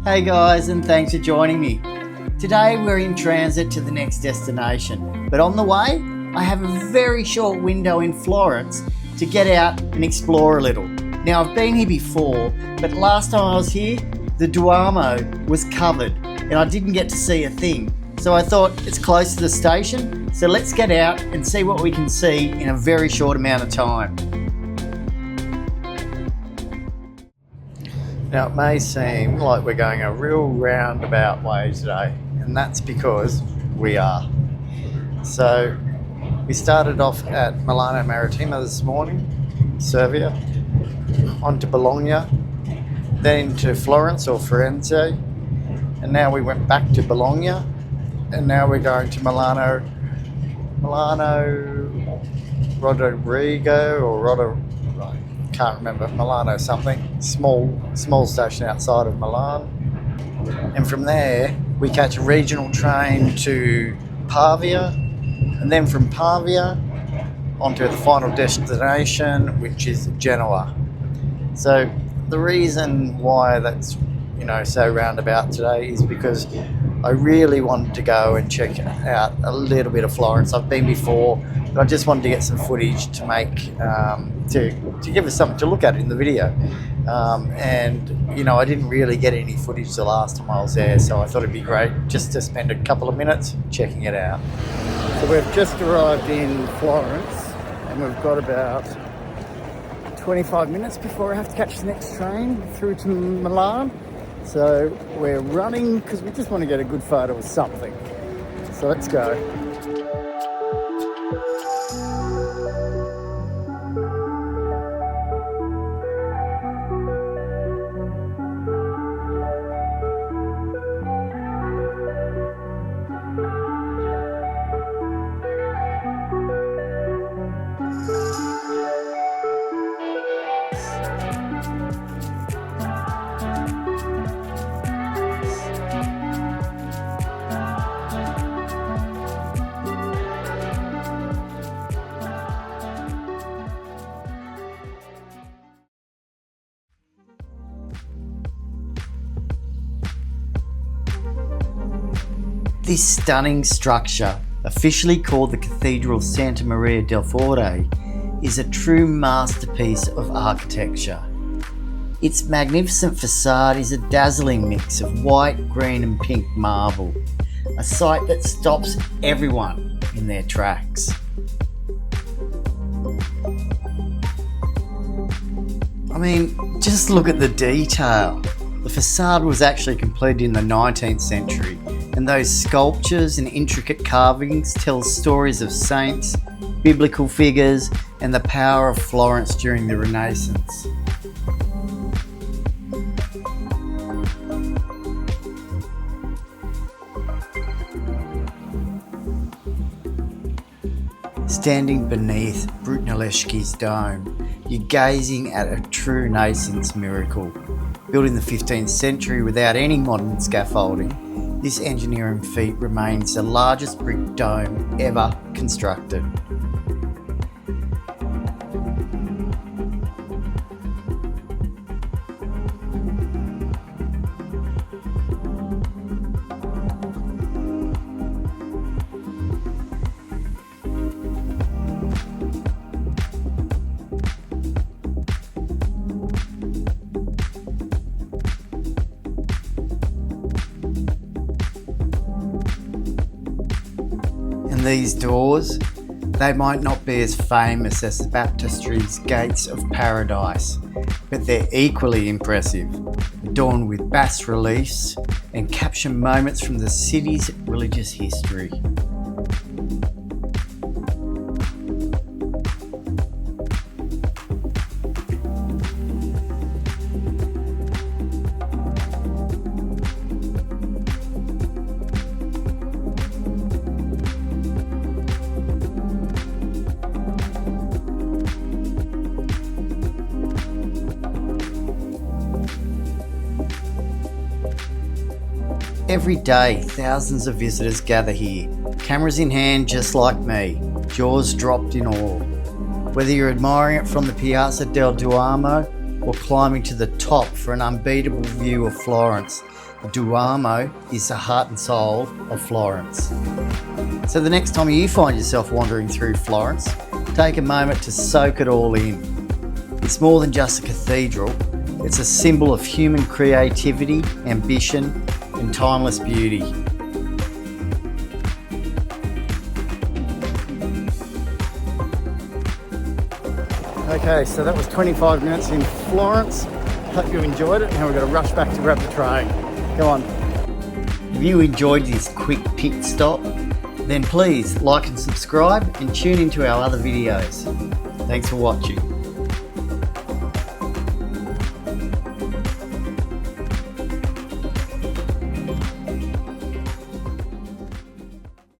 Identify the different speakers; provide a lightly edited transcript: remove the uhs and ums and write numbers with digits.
Speaker 1: Hey guys, and thanks for joining me. Today we're in transit to the next destination, but on the way I have a very short window in Florence to get out and explore a little. Now I've been here before, but last time I was here the Duomo was covered and I didn't get to see a thing. So I thought it's close to the station, so let's get out and see what we can see in a very short amount of time. Now it may seem like we're going a real roundabout way today, and that's because we are. So we started off at Milano Maritima this morning, Serbia, on to Bologna, then to Florence or Florence, and now we went back to Bologna, and now we're going to Milano Rodrigo or can't remember, Milano something, small station outside of Milan. And from there we catch a regional train to Pavia, and then from Pavia onto the final destination, which is Genoa. So the reason why that's so roundabout today is because I really wanted to go and check out a little bit of Florence. I've been before, but I just wanted to get some footage to make to give us something to look at in the video. And I didn't really get any footage the last time I was there, so I thought it'd be great just to spend a couple of minutes checking it out. So we've just arrived in Florence, and we've got about 25 minutes before I have to catch the next train through to Milan. So we're running because we just want to get a good photo of something. So let's go. This stunning structure, officially called the Cathedral Santa Maria del Fiore, is a true masterpiece of architecture. Its magnificent facade is a dazzling mix of white, green and pink marble, a sight that stops everyone in their tracks. I mean, just look at the detail. The facade was actually completed in the 19th century, and those sculptures and intricate carvings tell stories of saints, biblical figures, and the power of Florence during the Renaissance. Standing beneath Brunelleschi's dome, you're gazing at a true Renaissance miracle. Built in the 15th century without any modern scaffolding, this engineering feat remains the largest brick dome ever constructed. These doors, they might not be as famous as the baptistry's gates of paradise, but they're equally impressive, adorned with bas reliefs and capture moments from the city's religious history. Every day, thousands of visitors gather here, cameras in hand just like me, jaws dropped in awe. Whether you're admiring it from the Piazza del Duomo or climbing to the top for an unbeatable view of Florence, The Duomo is the heart and soul of Florence. So the next time you find yourself wandering through Florence, take a moment to soak it all in. It's more than just a cathedral, it's a symbol of human creativity, ambition, and timeless beauty. Okay, so that was 25 minutes in Florence. Hope you enjoyed it. Now we've got to rush back to grab the train. Come on. If you enjoyed this quick pit stop, then please like and subscribe and tune into our other videos. Thanks for watching.